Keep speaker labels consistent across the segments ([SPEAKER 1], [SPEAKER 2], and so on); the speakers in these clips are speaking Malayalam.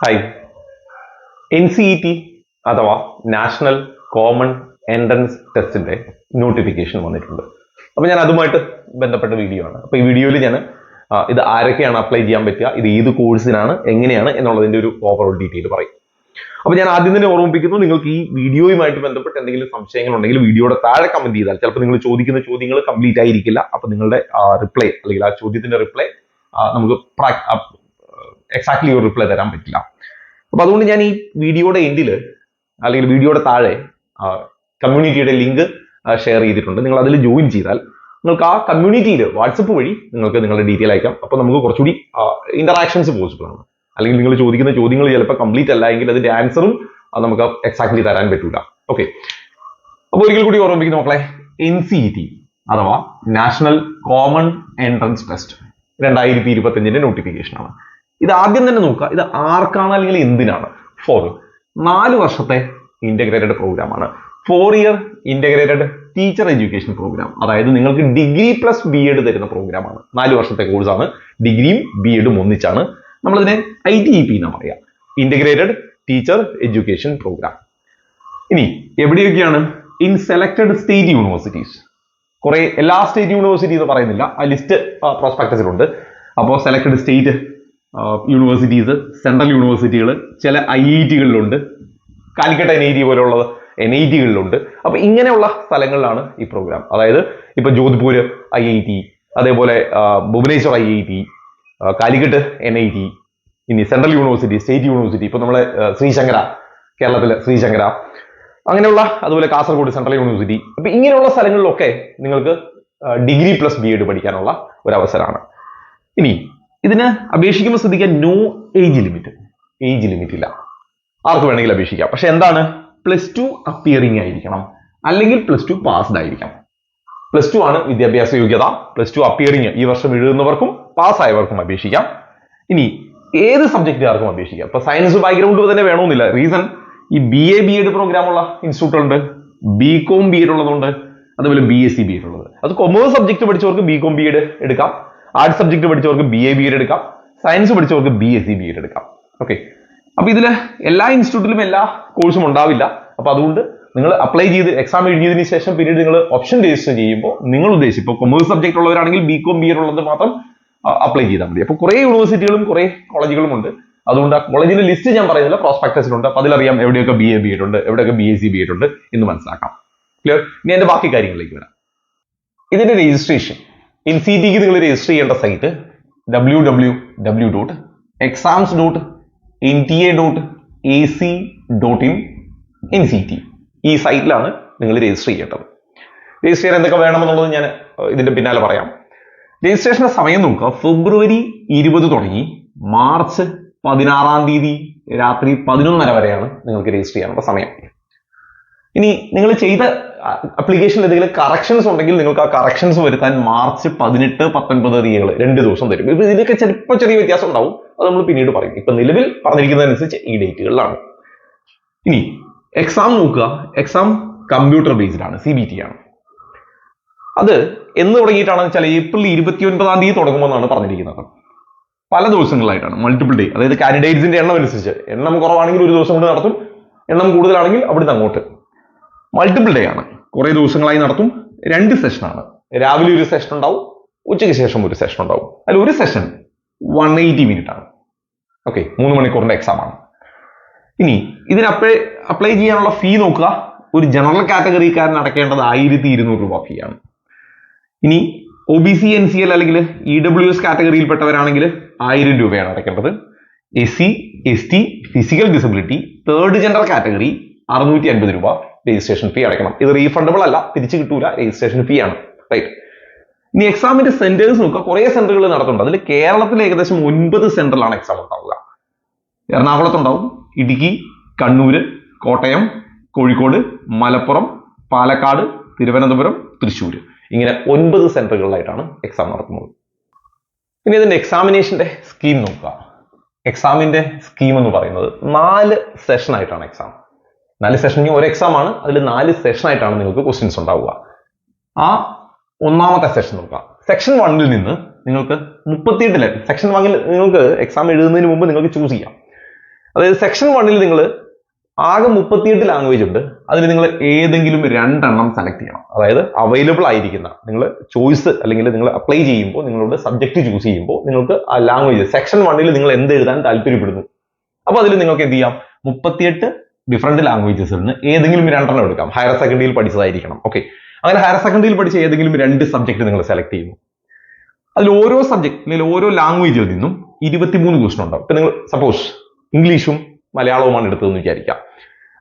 [SPEAKER 1] ഹായ്. NCET അഥവാ നാഷണൽ കോമൺ എൻട്രൻസ് ടെസ്റ്റിന്റെ നോട്ടിഫിക്കേഷൻ വന്നിട്ടുണ്ട്. അപ്പോൾ ഞാൻ അതുമായിട്ട് ബന്ധപ്പെട്ട വീഡിയോ ആണ്. അപ്പോൾ ഈ വീഡിയോയിൽ ഞാൻ ഇത് ആരൊക്കെയാണ് അപ്ലൈ ചെയ്യാൻ പറ്റുക, ഇത് ഏത് കോഴ്സിനാണ്, എങ്ങനെയാണ് എന്നുള്ളതിന്റെ ഒരു ഓവറോൾ ഡീറ്റെയിൽ പറയും. അപ്പോൾ ഞാൻ ആദ്യം തന്നെ ഓർമ്മിപ്പിക്കുന്നു, നിങ്ങൾക്ക് ഈ വീഡിയോയുമായിട്ട് ബന്ധപ്പെട്ട് എന്തെങ്കിലും സംശയങ്ങൾ ഉണ്ടെങ്കിൽ വീഡിയോയുടെ താഴെ കമന്റ് ചെയ്താൽ ചിലപ്പോൾ നിങ്ങൾ ചോദിക്കുന്ന ചോദ്യങ്ങൾ കംപ്ലീറ്റ് ആയിരിക്കില്ല. അപ്പോൾ നിങ്ങളുടെ റിപ്ലൈ അല്ലെങ്കിൽ ആ ചോദ്യത്തിന്റെ റിപ്ലൈ നമുക്ക് എക്സാക്ട്ലി ഒരു റിപ്ലൈ തരാൻ പറ്റില്ല. അപ്പൊ അതുകൊണ്ട് ഞാൻ ഈ വീഡിയോയുടെ എൻഡിൽ അല്ലെങ്കിൽ വീഡിയോയുടെ താഴെ കമ്മ്യൂണിറ്റിയുടെ ലിങ്ക് ഷെയർ ചെയ്തിട്ടുണ്ട്. നിങ്ങൾ അതിൽ ജോയിൻ ചെയ്താൽ നിങ്ങൾക്ക് ആ കമ്മ്യൂണിറ്റിയിൽ വാട്സപ്പ് വഴി നിങ്ങൾക്ക് നിങ്ങളുടെ ഡീറ്റെയിൽ അയക്കാം. അപ്പോൾ നമുക്ക് കുറച്ചുകൂടി ഇന്ററാക്ഷൻസ് പോസിബിൾ ആണ്. അല്ലെങ്കിൽ നിങ്ങൾ ചോദിക്കുന്ന ചോദ്യങ്ങൾ ചിലപ്പോൾ കംപ്ലീറ്റ് അല്ല എങ്കിൽ അതിന്റെ ആൻസറും നമുക്ക് എക്സാക്ട്ലി തരാൻ പറ്റൂല. ഓക്കെ, അപ്പോൾ ഒരിക്കൽ കൂടി ഓർമ്മിപ്പിക്കുന്നു മക്കളെ, NCET അഥവാ national common entrance test 2025 notification ആണ്. ഇത് ആദ്യം തന്നെ നോക്കുക, ഇത് ആർക്കാണ് അല്ലെങ്കിൽ എന്തിനാണ്? 4 വർഷത്തെ ഇന്റഗ്രേറ്റഡ് പ്രോഗ്രാം ആണ്. 4 year integrated teacher education programme. അതായത് നിങ്ങൾക്ക് ഡിഗ്രി പ്ലസ് BEd തരുന്ന പ്രോഗ്രാം ആണ്. 4 വർഷത്തെ കോഴ്സാണ്. ഡിഗ്രിയും BEdും ഒന്നിച്ചാണ്. നമ്മളതിനെ ITEP എന്നാണ് പറയുക, ഇന്റഗ്രേറ്റഡ് ടീച്ചർ എഡ്യൂക്കേഷൻ പ്രോഗ്രാം. ഇനി എവിടെയൊക്കെയാണ്? In selected state universities. കുറെ എല്ലാ സ്റ്റേറ്റ് യൂണിവേഴ്സിറ്റി എന്ന് പറയുന്നില്ല, ആ ലിസ്റ്റ് പ്രോസ്പെക്ടസിലുണ്ട്. അപ്പോൾ സെലക്ടഡ് സ്റ്റേറ്റ് യൂണിവേഴ്സിറ്റീസ്, സെൻട്രൽ യൂണിവേഴ്സിറ്റികൾ, ചില IIT-കളിലുണ്ട്, കാലിക്കറ്റ് NIT പോലെയുള്ള NIT-കളിലുണ്ട്. അപ്പൊ ഇങ്ങനെയുള്ള സ്ഥലങ്ങളിലാണ് ഈ പ്രോഗ്രാം. അതായത് ഇപ്പൊ ജോധ്പൂർ IIT, അതേപോലെ ഭുവനേശ്വർ IIT, കാലിക്കറ്റ് NIT, ഇനി സെൻട്രൽ യൂണിവേഴ്സിറ്റി, സ്റ്റേറ്റ് യൂണിവേഴ്സിറ്റി, ഇപ്പൊ നമ്മളെ ശ്രീശങ്കര, കേരളത്തിലെ ശ്രീശങ്കര, അങ്ങനെയുള്ള, അതുപോലെ കാസർഗോഡ് സെൻട്രൽ യൂണിവേഴ്സിറ്റി. അപ്പൊ ഇങ്ങനെയുള്ള സ്ഥലങ്ങളിലൊക്കെ നിങ്ങൾക്ക് ഡിഗ്രി പ്ലസ് BEd പഠിക്കാനുള്ള ഒരു അവസരമാണ്. ഇനി ഇതിന് അപേക്ഷിക്കുമ്പോൾ ശ്രദ്ധിക്കാൻ, no age limit. Age limit ഇല്ല, ആർക്ക് വേണമെങ്കിലും അപേക്ഷിക്കാം. പക്ഷെ എന്താണ്? +2 അപ്പിയറിംഗ് ആയിരിക്കണം, അല്ലെങ്കിൽ +2 പാസ്ഡ് ആയിരിക്കണം. +2 ആണ് വിദ്യാഭ്യാസ യോഗ്യത. +2 അപ്പിയറിംഗ് ഈ വർഷം എഴുതുന്നവർക്കും പാസ്സായവർക്കും അപേക്ഷിക്കാം. ഇനി ഏത് സബ്ജക്റ്റുകാർക്കും അപേക്ഷിക്കാം. ഇപ്പൊ സയൻസ് ബാക്ക്ഗ്രൗണ്ട് തന്നെ വേണമെന്നില്ല. റീസൺ, ഈ BA BEd പ്രോഗ്രാം ഉള്ള ഇൻസ്റ്റിറ്റ്യൂട്ടുണ്ട്, BCom BEd ഉള്ളതുണ്ട്, അതുപോലെ BSc BEd ഉള്ളത്. അത് കൊമേഴ്സ് സബ്ജക്ട് പഠിച്ചവർക്ക് BCom BEd എടുക്കാം, ആർട്സ് സബ്ജക്ട് പഠിച്ചവർക്ക് BA BEd എടുക്കാം, സയൻസ് പഠിച്ചവർക്ക് BSc BEd എടുക്കാം. ഓക്കെ, അപ്പൊ ഇതില് എല്ലാ ഇൻസ്റ്റിറ്റ്യൂട്ടിലും എല്ലാ കോഴ്സും ഉണ്ടാവില്ല. അപ്പൊ അതുകൊണ്ട് നിങ്ങൾ അപ്ലൈ ചെയ്ത് എക്സാം എഴുതിയതിനു ശേഷം പിന്നീട് നിങ്ങൾ ഓപ്ഷൻ രജിസ്റ്റർ ചെയ്യുമ്പോൾ നിങ്ങൾ ഉദ്ദേശിച്ച്, ഇപ്പോൾ കൊമേഴ്സ് സബ്ജക്ട് ഉള്ളവരാണെങ്കിൽ BCom BEd ഉള്ളത് മാത്രം അപ്ലൈ ചെയ്താൽ മതി. അപ്പൊ കുറെ യൂണിവേഴ്സിറ്റികളും കുറെ കോളേജുകളും ഉണ്ട്. അതുകൊണ്ട് ആ കോളേജിന്റെ ലിസ്റ്റ് ഞാൻ പറയുന്നില്ല, പ്രോസ്പെക്ടസിലുണ്ട്. അപ്പൊ അതിലറിയാം എവിടെയൊക്കെ BA BEd ഉണ്ട്, എവിടെയൊക്കെ BSc BEd ഉണ്ട് എന്ന് മനസ്സിലാക്കാം. ക്ലിയർ? ഇനി അതിന്റെ ബാക്കി കാര്യങ്ങളിലേക്ക് വരാം. ഇതിന്റെ രജിസ്ട്രേഷൻ, NCETക്ക് നിങ്ങൾ രജിസ്റ്റർ ചെയ്യേണ്ട സൈറ്റ് www.exams.nta.ac.in NCET. ഈ സൈറ്റിലാണ് നിങ്ങൾ രജിസ്റ്റർ ചെയ്യേണ്ടത്. രജിസ്റ്റർ ചെയ്യാൻ എന്തൊക്കെ വേണമെന്നുള്ളത് ഞാൻ ഇതിന്റെ പിന്നാലെ പറയാം. രജിസ്ട്രേഷന്റെ സമയം നോക്കുക, ഫെബ്രുവരി 20 തുടങ്ങി മാർച്ച് 16 രാത്രി 11:30 വരെയാണ് നിങ്ങൾക്ക് രജിസ്റ്റർ ചെയ്യാനുള്ള സമയം. ഇനി നിങ്ങൾ ചെയ്ത അപ്ലിക്കേഷനിൽ എന്തെങ്കിലും കറക്ഷൻസ് ഉണ്ടെങ്കിൽ നിങ്ങൾക്ക് ആ കറക്ഷൻസ് വരുത്താൻ മാർച്ച് 18, 19 തീയതികൾ 2 ദിവസം തരും. ഇപ്പൊ ഇതിലൊക്കെ ചിലപ്പോൾ ചെറിയ വ്യത്യാസം ഉണ്ടാവും, അത് നമ്മൾ പിന്നീട് പറയും. ഇപ്പൊ നിലവിൽ പറഞ്ഞിരിക്കുന്നതനുസരിച്ച് ഈ ഡേറ്റുകളിലാണ്. ഇനി എക്സാം നോക്കുക, എക്സാം കമ്പ്യൂട്ടർ ബേസ്ഡ് ആണ്, CBT ആണ്. അത് എന്ന് തുടങ്ങിയിട്ടാണെന്ന് വെച്ചാൽ ഏപ്രിൽ 29 തുടങ്ങുമെന്നാണ് പറഞ്ഞിരിക്കുന്നത്. പല ദിവസങ്ങളായിട്ടാണ്, മൾട്ടിപ്പിൾ ഡേ. അതായത് കാൻഡിഡേറ്റ്സിന്റെ എണ്ണം അനുസരിച്ച്, എണ്ണം കുറവാണെങ്കിൽ ഒരു ദിവസം കൊണ്ട് നടത്തും, എണ്ണം കൂടുതലാണെങ്കിൽ അവിടുന്ന് അങ്ങോട്ട്. മൾട്ടിപ്പിൾ ഡേ ആണ്, കുറെ ദിവസങ്ങളായി നടത്തും. 2 സെഷനാണ്. രാവിലെ ഒരു സെഷൻ ഉണ്ടാവും, ഉച്ചയ്ക്ക് ശേഷം ഒരു സെഷൻ ഉണ്ടാവും. അതിൽ ഒരു സെഷൻ 180 മിനിറ്റ് ആണ്. ഓക്കെ, 3 മണിക്കൂറിന്റെ എക്സാം ആണ്. ഇനി ഇതിന് അപ്ലൈ ചെയ്യാനുള്ള ഫീ നോക്കുക. ഒരു ജനറൽ കാറ്റഗറിക്കാരൻ അടയ്ക്കേണ്ടത് 1200 രൂപ ഫീ ആണ്. ഇനി OBC NCL അല്ലെങ്കിൽ EWS കാറ്റഗറിയിൽപ്പെട്ടവരാണെങ്കിൽ 1000 രൂപയാണ് അടയ്ക്കേണ്ടത്. SC ST physical disability third gender category 650 രൂപ രജിസ്ട്രേഷൻ ഫീ അടയ്ക്കണം. ഇത് റീഫണ്ടബിൾ അല്ല, തിരിച്ചു കിട്ടൂല, രജിസ്ട്രേഷൻ ഫീ ആണ്. റൈറ്റ്. ഇനി എക്സാമിന്റെ സെന്റേഴ്സ് നോക്കുക, കുറെ സെന്ററുകൾ നടത്തുന്നുണ്ട്. അതിൽ കേരളത്തിൽ ഏകദേശം 9 സെന്ററിലാണ് എക്സാം ഉണ്ടാവുക. എറണാകുളത്തുണ്ടാവും, ഇടുക്കി, കണ്ണൂര്, കോട്ടയം, കോഴിക്കോട്, മലപ്പുറം, പാലക്കാട്, തിരുവനന്തപുരം, തൃശ്ശൂർ, ഇങ്ങനെ 9 സെന്ററുകളിലായിട്ടാണ് എക്സാം നടത്തുന്നത്. ഇനി ഇതിന്റെ എക്സാമിനേഷന്റെ സ്കീം നോക്കുക. എക്സാമിന്റെ സ്കീം എന്ന് പറയുന്നത് 4 സെഷൻ ആയിട്ടാണ് എക്സാം. 4 സെഷൻ, ഒരു എക്സാം ആണ്, അതിൽ 4 സെഷൻ ആയിട്ടാണ് നിങ്ങൾക്ക് ക്വസ്റ്റ്യൻസ് ഉണ്ടാവുക. ആ ഒന്നാമത്തെ സെഷൻ നോക്കുക. സെക്ഷൻ 1 നിന്ന് നിങ്ങൾക്ക് 38 സെക്ഷൻ 1 നിങ്ങൾക്ക് എക്സാം എഴുതുന്നതിന് മുമ്പ് നിങ്ങൾക്ക് ചൂസ് ചെയ്യാം. അതായത് സെക്ഷൻ 1-ൽ നിങ്ങൾ ആകെ 38 ലാംഗ്വേജ് ഉണ്ട്. അതിൽ നിങ്ങൾ ഏതെങ്കിലും 2 സെലക്ട് ചെയ്യണം. അതായത് അവൈലബിൾ ആയിരിക്കുന്ന നിങ്ങൾ ചോയ്സ് അല്ലെങ്കിൽ നിങ്ങൾ അപ്ലൈ ചെയ്യുമ്പോൾ നിങ്ങളുടെ സബ്ജക്ട് ചൂസ് ചെയ്യുമ്പോൾ നിങ്ങൾക്ക് ആ ലാംഗ്വേജ് സെക്ഷൻ 1-ൽ നിങ്ങൾ എന്ത് എഴുതാൻ താല്പര്യപ്പെടുന്നു, അപ്പൊ അതിൽ നിങ്ങൾക്ക് എന്ത് ചെയ്യാം, 38 ഡിഫറെന്റ് ലാംഗ്വേജസിൽ നിന്ന് ഏതെങ്കിലും 2 എടുക്കാം. ഹയർ സെക്കൻഡറിയിൽ പഠിച്ചതായിരിക്കണം. ഓക്കെ, അങ്ങനെ ഹയർ സെക്കൻഡറിയിൽ പഠിച്ച ഏതെങ്കിലും 2 സബ്ജക്ട് നിങ്ങൾ സെലക്ട് ചെയ്യുന്നു. അതിൽ ഓരോ സബ്ജക്ട് അല്ലെങ്കിൽ ഓരോ ലാംഗ്വേജിൽ നിന്നും 23 ക്വസ്റ്റൻ ഉണ്ടാവും. ഇപ്പൊ നിങ്ങൾ സപ്പോസ് ഇംഗ്ലീഷും മലയാളവുമാണ് എടുത്തതെന്ന് വിചാരിക്കാം.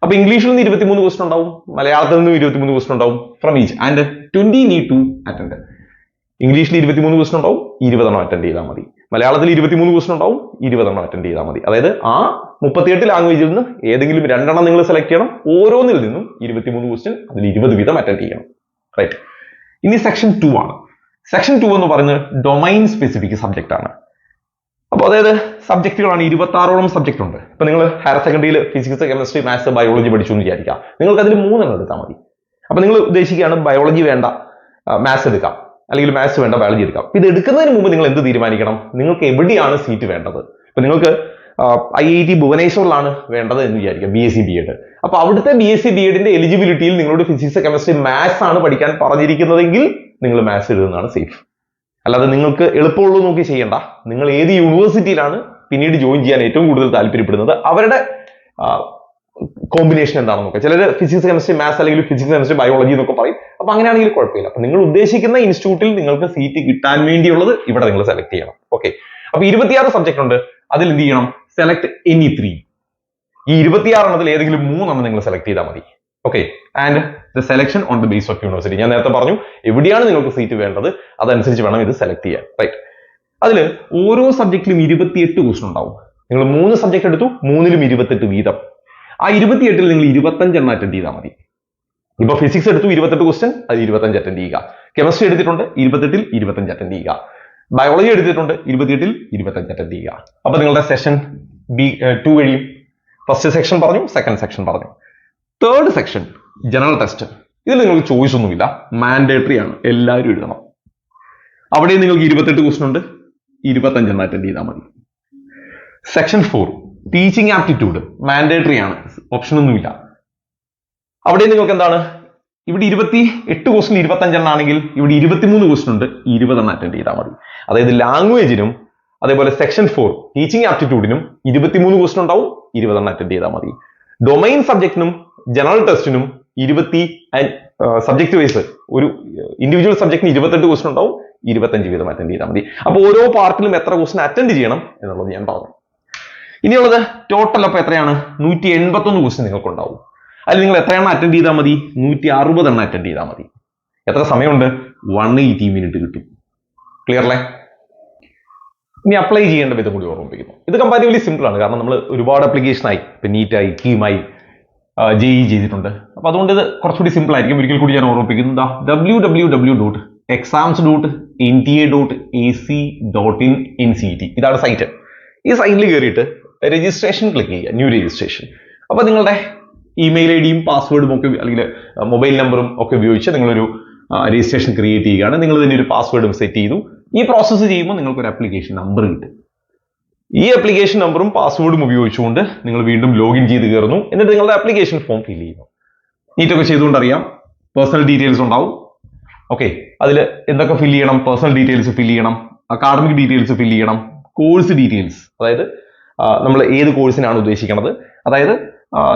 [SPEAKER 1] അപ്പൊ ഇംഗ്ലീഷിൽ നിന്ന് 23 ക്വസ്റ്റൻ ഉണ്ടാവും, മലയാളത്തിൽ നിന്നും 23 ക്വസ്റ്റൻ ഉണ്ടാവും from each and 20 need to attend. ഇംഗ്ലീഷിൽ 23 ക്വസ്റ്റൻ ഉണ്ടാവും, 20 അറ്റൻഡ് ചെയ്താൽ മതി. മലയാളത്തിൽ 23 ക്വസ്റ്റൻ ഉണ്ടാവും, 20 അറ്റൻഡ് ചെയ്താൽ മതി. അതായത് ആ 38 ലാംഗ്വേജിൽ നിന്ന് ഏതെങ്കിലും 2 നിങ്ങൾ സെലക്ട് ചെയ്യണം. ഓരോന്നിൽ നിന്നും 23 ക്വസ്റ്റൻ, അതിൽ 20 വീതം അറ്റൻഡ് ചെയ്യണം. റൈറ്റ്. ഇനി സെക്ഷൻ 2 ആണ്. സെക്ഷൻ 2 എന്ന് പറയുന്നത് ഡൊമൈൻ സ്പെസിഫിക് സബ്ജക്റ്റ് ആണ്. അപ്പോൾ അതായത് സബ്ജക്റ്റുകളാണ് 26ഓളം സബ്ജക്ട് ഉണ്ട്. ഇപ്പൊ നിങ്ങൾ ഹയർ സെക്കൻഡറിയിൽ ഫിസിക്സ്, കെമിസ്ട്രി, മാത്സ്, ബയോളജി പഠിച്ചു എന്ന് വിചാരിക്കാം. നിങ്ങൾക്ക് അതിൽ 3 എടുത്താൽ മതി. അപ്പൊ നിങ്ങൾ ഉദ്ദേശിക്കുകയാണ് ബയോളജി വേണ്ട മാത്സ് എടുക്കാം, അല്ലെങ്കിൽ മാത്സ് വേണ്ട ബയോളജി എടുക്കാം. ഇത് എടുക്കുന്നതിന് മുമ്പ് നിങ്ങൾ എന്ത് തീരുമാനിക്കണം, നിങ്ങൾക്ക് എവിടെയാണ് സീറ്റ് വേണ്ടത്. ഇപ്പൊ നിങ്ങൾക്ക് IIT ഭുവനേശ്വറിലാണ് വേണ്ടത് എന്ന് വിചാരിക്കാം, BSc B.Ed. അപ്പൊ അവിടുത്തെ BSc B.Edന്റെ എലിജിബിലിറ്റിയിൽ നിങ്ങളോട് ഫിസിക്സ്, കെമിസ്ട്രി, മാത്സ് ആണ് പഠിക്കാൻ പറഞ്ഞിരിക്കുന്നതെങ്കിൽ നിങ്ങൾ മാത്സ് എഴുതുന്നതാണ് സേഫ്. അല്ലാതെ നിങ്ങൾക്ക് എളുപ്പമുള്ളൂ നോക്കി ചെയ്യേണ്ട. നിങ്ങൾ ഏത് യൂണിവേഴ്സിറ്റിയിലാണ് പിന്നീട് ജോയിൻ ചെയ്യാൻ ഏറ്റവും കൂടുതൽ താല്പര്യപ്പെടുന്നത്, അവരുടെ കോമ്പിനേഷൻ എന്താണെന്ന് നോക്കുക. ചിലർ ഫിസിക്സ്, കെമിസ്ട്രി, മാത്സ് അല്ലെങ്കിൽ ഫിസിക്സ്, കെമിസ്ട്രി, ബയോളജി എന്നൊക്കെ പറയും. അപ്പൊ അങ്ങനെയാണെങ്കിൽ കുഴപ്പമില്ല. അപ്പൊ നിങ്ങൾ ഉദ്ദേശിക്കുന്ന ഇൻസ്റ്റിറ്റ്യൂട്ടിൽ നിങ്ങൾക്ക് സീറ്റ് കിട്ടാൻ വേണ്ടിയുള്ളത് ഇവിടെ നിങ്ങൾ സെലക്ട് ചെയ്യണം. ഓക്കെ, അപ്പൊ 26 സബ്ജക്ട് ഉണ്ട്. അതിൽ എന്ത് ചെയ്യണം, സെലക്ട് എനി 3. ഈ 26 ഏതെങ്കിലും 3 നിങ്ങൾ സെലക്ട് ചെയ്താൽ മതി. Okay, and the selection on the base of university. ഞാൻ നേരത്തെ പറഞ്ഞു എവിടെയാണ് നിങ്ങൾക്ക് സീറ്റ് വേണ്ടത് അതനുസരിച്ച് വേണം ഇത് സെലക്ട് ചെയ്യാൻ. റൈറ്റ്. അതിൽ ഓരോ സബ്ജക്റ്റിലും 28 ക്വസ്റ്റൻ ഉണ്ടാവും. നിങ്ങൾ 3 സബ്ജക്ട് എടുത്തു, 3-ലും 28 വീതം. ആ 28-ൽ നിങ്ങൾ 25 അറ്റൻഡ് ചെയ്താൽ മതി. ഇപ്പൊ ഫിസിക്സ് എടുത്തു 28 ക്വസ്റ്റൻ, അത് 25 അറ്റൻഡ് ചെയ്യുക. കെമിസ്ട്രി എടുത്തിട്ടുണ്ട് 28-ൽ 25 അറ്റൻഡ് ചെയ്യുക. ബയോളജി എടുത്തിട്ടുണ്ട് 28-ൽ 25 അറ്റൻഡ് ചെയ്യുക. അപ്പൊ നിങ്ങളുടെ സെഷൻ B2 കഴിയും. ഫസ്റ്റ് സെക്ഷൻ പറഞ്ഞു, സെക്കൻഡ് സെക്ഷൻ പറഞ്ഞു. Third section general test. ഇതിൽ നിങ്ങൾക്ക് ചോയ്സ് ഒന്നുമില്ല, മാൻഡേറ്ററി ആണ്, എല്ലാവരും എഴുതണം. അവിടെ നിങ്ങൾക്ക് 28 ക്വസ്റ്റൻ ഉണ്ട്, 25 അറ്റൻഡ് ചെയ്താൽ മതി. സെക്ഷൻ 4 ടീച്ചിങ് ആപ്റ്റിറ്റ്യൂഡ്, മാൻഡേറ്ററി ആണ്, ഓപ്ഷൻ ഒന്നുമില്ല. അവിടെ നിങ്ങൾക്ക് എന്താണ്, ഇവിടെ 28 ക്വസ്റ്റൻ 25 ആണെങ്കിൽ ഇവിടെ 23 ക്വസ്റ്റൻ ഉണ്ട്, 20 അറ്റൻഡ് ചെയ്താൽ മതി. അതായത് ലാംഗ്വേജിനും അതേപോലെ സെക്ഷൻ 4 ടീച്ചിങ് ആപ്റ്റിറ്റ്യൂഡിനും 23 ക്വസ്റ്റൻ ഉണ്ടാവും, 20 അറ്റൻഡ് ചെയ്താൽ മതി. ഡൊമൈൻ സബ്ജക്റ്റിനും ജനറൽ ടെസ്റ്റിനും സബ്ജക്ട് വൈസ് ഒരു ഇൻഡിവിജ്വൽ സബ്ജക്റ്റിന് 28 ക്വസ്റ്റൻ ഉണ്ടാവും, 25 വീതം അറ്റൻഡ് ചെയ്താൽ മതി. അപ്പൊ ഓരോ പാർട്ടിലും എത്ര ക്വസ്റ്റൻ അറ്റൻഡ് ചെയ്യണം എന്നുള്ളത് ഞാൻ പറഞ്ഞു. ഇനിയുള്ളത് ടോട്ടൽ അപ്പൊ എത്രയാണ്, 181 ക്വസ്റ്റൻ നിങ്ങൾക്ക് ഉണ്ടാവും. അതിൽ നിങ്ങൾ എത്ര എണ്ണം അറ്റൻഡ് ചെയ്താൽ മതി, 160 എണ്ണം അറ്റൻഡ് ചെയ്താൽ മതി. എത്ര സമയമുണ്ട്, 180 മിനിറ്റ് കിട്ടും. ക്ലിയർ അല്ലേ? ഇനി അപ്ലൈ ചെയ്യേണ്ട വിധം കൂടി ഓർമ്മിപ്പിക്കുന്നു. ഇത് കമ്പാരിറ്റീവ്ലി സിമ്പിൾ ആണ്, കാരണം നമ്മൾ ഒരുപാട് അപ്ലിക്കേഷനായി, ഇപ്പൊ നീറ്റായി, കീമായി, JEE ചെയ്തിട്ടുണ്ട്. അപ്പൊ അതുകൊണ്ട് ഇത് കുറച്ചുകൂടി സിമ്പിൾ ആയിരിക്കും. ഒരിക്കൽ കൂടി ഞാൻ ഓർമ്മിപ്പിക്കുന്നു, www.exams.nta.ac.in ഇതാണ് സൈറ്റ്. ഈ സൈറ്റിൽ കയറിയിട്ട് രജിസ്ട്രേഷൻ ക്ലിക്ക് ചെയ്യുക, ന്യൂ രജിസ്ട്രേഷൻ. അപ്പൊ നിങ്ങളുടെ ഇമെയിൽ ID യും പാസ്വേഡും ഒക്കെ അല്ലെങ്കിൽ മൊബൈൽ നമ്പറും ഒക്കെ ഉപയോഗിച്ച് നിങ്ങളൊരു രജിസ്ട്രേഷൻ ക്രിയേറ്റ് ചെയ്യുകയാണ്. നിങ്ങൾ തന്നെ ഒരു പാസ്വേഡും സെറ്റ് ചെയ്തു. ഈ പ്രോസസ്സ് ചെയ്യുമ്പോൾ നിങ്ങൾക്ക് ഒരു ആപ്ലിക്കേഷൻ നമ്പർ കിട്ടും. ഈ ആപ്ലിക്കേഷൻ നമ്പറും പാസ്വേഡും ഉപയോഗിച്ചുകൊണ്ട് നിങ്ങൾ വീണ്ടും ലോഗിൻ ചെയ്ത് കയറുന്നു. എന്നിട്ട് നിങ്ങളുടെ ആപ്ലിക്കേഷൻ ഫോം ഫിൽ ചെയ്യുന്നു. നീറ്റൊക്കെ ചെയ്തുകൊണ്ട് അറിയാം, പേഴ്സണൽ ഡീറ്റെയിൽസ് ഉണ്ടാവും. ഓക്കെ, അതിൽ എന്തൊക്കെ ഫിൽ ചെയ്യണം, പേഴ്സണൽ ഡീറ്റെയിൽസ് ഫിൽ ചെയ്യണം, അക്കാഡമിക് ഡീറ്റെയിൽസ് ഫിൽ ചെയ്യണം, കോഴ്സ് ഡീറ്റെയിൽസ്, അതായത് നമ്മൾ ഏത് കോഴ്സിനാണ് ഉദ്ദേശിക്കുന്നത്, അതായത്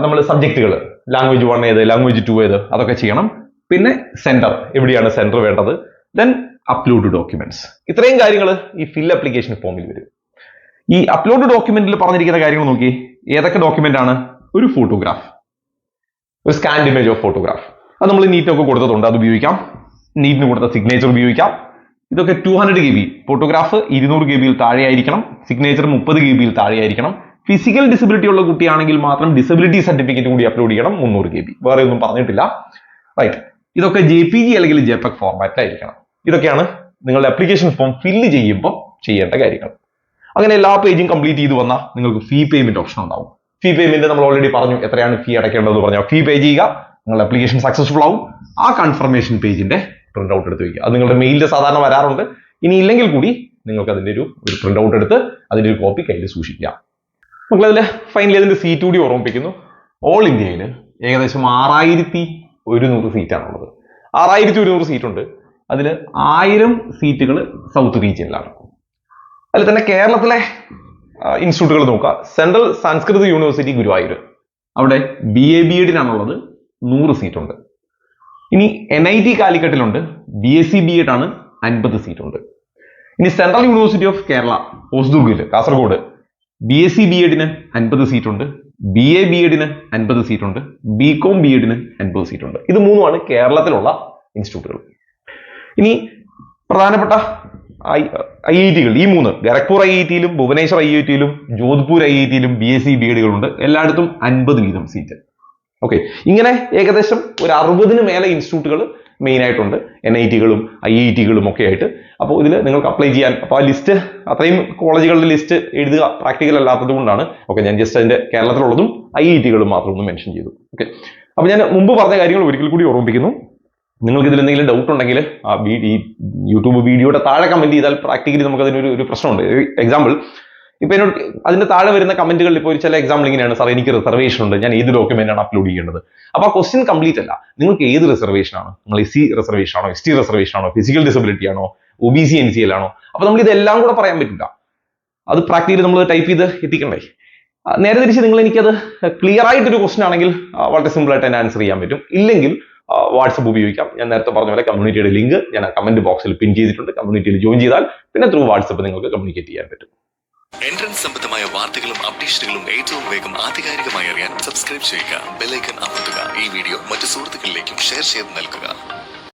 [SPEAKER 1] നമ്മൾ സബ്ജക്റ്റുകൾ ലാംഗ്വേജ് 1 ഏത്, ലാംഗ്വേജ് 2 ഏത്, അതൊക്കെ ചെയ്യണം. പിന്നെ സെന്റർ, എവിടെയാണ് സെന്റർ വേണ്ടത്, ദെൻ അപ്ലോഡ് ഡോക്യുമെന്റ്സ്. ഇത്രയും കാര്യങ്ങൾ ഈ ഫിൽ ആപ്ലിക്കേഷൻ ഫോമിൽ വരും. ഈ അപ്ലോഡ് ഡോക്യുമെന്റിൽ പറഞ്ഞിരിക്കുന്ന കാര്യങ്ങൾ നോക്കി. ഏതൊക്കെ ഡോക്യുമെന്റ് ആണ്, ഒരു ഫോട്ടോഗ്രാഫ്, ഒരു സ്കാൻഡ് ഇമേജ് ഓഫ് ഫോട്ടോഗ്രാഫ്. അത് നമ്മൾ നീറ്റൊക്കെ കൊടുത്തതുകൊണ്ട് അത് ഉപയോഗിക്കാം. നീറ്റിന് കൊടുത്ത സിഗ്നേച്ചർ ഉപയോഗിക്കാം. ഇതൊക്കെ 200 GB, ഫോട്ടോഗ്രാഫ് 200 GB താഴെ ആയിരിക്കണം, സിഗ്നേച്ചർ 30 GB താഴെ ആയിരിക്കണം. ഫിസിക്കൽ ഡിസബിലിറ്റി ഉള്ള കുട്ടിയാണെങ്കിൽ മാത്രം ഡിസബിലിറ്റി സർട്ടിഫിക്കറ്റ് കൂടി അപ്ലോഡ് ചെയ്യണം, 300 GB. വേറെ ഒന്നും പറഞ്ഞിട്ടില്ല. റൈറ്റ്. ഇതൊക്കെ JPG അല്ലെങ്കിൽ JPEG ഫോർമാറ്റിലായിരിക്കണം. ഇതൊക്കെയാണ് നിങ്ങളുടെ ആപ്ലിക്കേഷൻ ഫോം ഫില്ല് ചെയ്യുമ്പോൾ ചെയ്യേണ്ട കാര്യങ്ങൾ. അങ്ങനെ എല്ലാ പേജും കംപ്ലീറ്റ് ചെയ്ത് വന്നാൽ നിങ്ങൾക്ക് ഫീ പേയ്മെന്റ് ഓപ്ഷൻ ഉണ്ടാവും. ഫീ പേയ്മെന്റ് നമ്മൾ ഓൾറെഡി പറഞ്ഞു, എത്രയാണ് ഫീ അടയ്ക്കേണ്ടതെന്ന് പറഞ്ഞാൽ ഫീ പേ ചെയ്യുക, നിങ്ങളുടെ ആപ്ലിക്കേഷൻ സക്സസ്ഫുൾ ആവും. ആ കൺഫർമേഷൻ പേജിന്റെ പ്രിന്റ് ഔട്ട് എടുത്ത് വയ്ക്കുക. അത് നിങ്ങളുടെ മെയിലിൽ സാധാരണ വരാറുണ്ട്. ഇനി ഇല്ലെങ്കിൽ കൂടി നിങ്ങൾക്ക് അതിന്റെ ഒരു പ്രിന്റ് ഔട്ട് എടുത്ത് അതിന്റെ ഒരു കോപ്പി കയ്യിൽ സൂക്ഷിക്കുക. നമുക്കതിൽ ഫൈനലി അതിന്റെ സീറ്റ് കൂടി ഓർമ്മിപ്പിക്കുന്നു. ഓൾ ഇന്ത്യയിൽ ഏകദേശം 6100 സീറ്റാണുള്ളത്. 6100 സീറ്റ് ഉണ്ട്. അതിൽ 1000 സീറ്റുകൾ സൗത്ത് റീജിയനിലാണ്. അതിൽ തന്നെ കേരളത്തിലെ ഇൻസ്റ്റിറ്റ്യൂട്ടുകൾ നോക്കുക. സെൻട്രൽ സംസ്കൃത യൂണിവേഴ്സിറ്റി ഗുരുവായൂർ, അവിടെ BA BEd 100 സീറ്റ് ഉണ്ട്. ഇനി NIT കാലിക്കറ്റിലുണ്ട്, BSc BEd 50 സീറ്റ് ഉണ്ട്. ഇനി സെൻട്രൽ യൂണിവേഴ്സിറ്റി ഓഫ് കേരള ഹോസ്ദുർഗിൽ കാസർഗോഡ് BSc BEd 50 സീറ്റ് ഉണ്ട്, BA BEd 50 സീറ്റ് ഉണ്ട്, BCom BEd 50 സീറ്റ് ഉണ്ട്. ഇത് മൂന്നുമാണ് കേരളത്തിലുള്ള ഇൻസ്റ്റിറ്റ്യൂട്ടുകൾ. ഇനി പ്രധാനപ്പെട്ട IIT-കൾ ഈ മൂന്ന്, ഖരഗ്പൂർ IIT-യിലും ഭുവനേശ്വർ IIT-യിലും ജോധ്പൂർ IIT-യിലും BSc BEd-കളുണ്ട്. എല്ലായിടത്തും 50 വീതം സീറ്റ്. ഓക്കെ, ഇങ്ങനെ ഏകദേശം ഒരു 60-ന് മേലെ ഇൻസ്റ്റിറ്റ്യൂട്ടുകൾ മെയിൻ ആയിട്ടുണ്ട്, NIT-കളും IIT-കളും ഒക്കെ ആയിട്ട്. അപ്പോൾ ഇതിൽ നിങ്ങൾക്ക് അപ്ലൈ ചെയ്യാൻ, അപ്പോൾ ആ ലിസ്റ്റ്, അത്രയും കോളേജുകളുടെ ലിസ്റ്റ് എഴുതുക പ്രാക്ടിക്കൽ അല്ലാത്തത് കൊണ്ടാണ്. ഓക്കെ, ഞാൻ ജസ്റ്റ് അതിന്റെ കേരളത്തിലുള്ളതും IIT-കളും മാത്രം ഒന്ന് മെൻഷൻ ചെയ്തു. ഓക്കെ, അപ്പോൾ ഞാൻ മുമ്പ് പറഞ്ഞ കാര്യങ്ങൾ ഒരിക്കൽ കൂടി ഓർമ്മിപ്പിക്കുന്നു. നിങ്ങൾക്ക് ഇതിൽ എന്തെങ്കിലും ഡൗട്ട് ഉണ്ടെങ്കിൽ ഈ യൂട്യൂബ് വീഡിയോയുടെ താഴെ കമന്റ് ചെയ്താൽ പ്രാക്ടിക്കലി നമുക്ക് അതിനൊരു പ്രശ്നമുണ്ട്. എക്സാമ്പിൾ, ഇപ്പൊ എന്നോട് അതിന്റെ താഴെ വരുന്ന കമന്റുകളിൽ ഇപ്പോൾ ചില എക്സാമ്പിൾ ഇങ്ങനെയാണ്: സാർ, എനിക്ക് റിസർവേഷൻ ഉണ്ട്, ഞാൻ ഏത് ഡോക്യുമെന്റ് ആണ് അപ്ലോഡ് ചെയ്യേണ്ടത്? അപ്പൊ ആ ക്വസ്റ്റ്യൻ കംപ്ലീറ്റ് അല്ല. നിങ്ങൾക്ക് ഏത് റിസർവേഷൻ ആണ്? നിങ്ങൾ SC റിസർവേഷൻ ആണോ, ST റിസർവേഷൻ ആണോ, ഫിസിക്കൽ ഡിസബിലിറ്റി ആണോ, OBC NCL ആണോ? അപ്പൊ നമ്മൾ ഇതെല്ലാം കൂടെ പറയാൻ പറ്റില്ല. അത് പ്രാക്ടിക്കലി നമ്മൾ ടൈപ്പ് ചെയ്ത് എത്തിക്കണ്ടേ? നേരെ തിരിച്ച് നിങ്ങൾ എനിക്കത് ക്ലിയർ ആയിട്ടൊരു ക്വസ്റ്റ്യൻ ആണെങ്കിൽ വളരെ സിമ്പിൾ ആയിട്ട് തന്നെ ആൻസർ ചെയ്യാൻ പറ്റും. ഇല്ലെങ്കിൽ വാട്സപ്പ് ഉപയോഗിക്കാം. ഞാൻ നേരത്തെ പറഞ്ഞ പോലെ കമ്മ്യൂണിറ്റിയുടെ ലിങ്ക് ഞാൻ കമന്റ് ബോക്സിൽ പിൻ ചെയ്തിട്ടുണ്ട്. കമ്മ്യൂണിറ്റിയിൽ ജോയിൻ ചെയ്താൽ പിന്നെ ത്രൂ വാട്സപ്പ് നിങ്ങൾക്ക് കമ്മ്യൂണിക്കേറ്റ് ചെയ്യാൻ പറ്റും.
[SPEAKER 2] എൻട്രൻസ് സംബന്ധമായ വാർത്തകളും അപ്ഡേഷനുകളും ഏറ്റവും വേഗം ആധികാരികമായി അറിയാൻ സബ്സ്ക്രൈബ് ചെയ്യുക, ബെൽ ഐക്കൺ അമർത്തുക. ഈ വീഡിയോ മറ്റു സുഹൃത്തുക്കളിലേക്കും ഷെയർ ചെയ്ത് നൽകുക.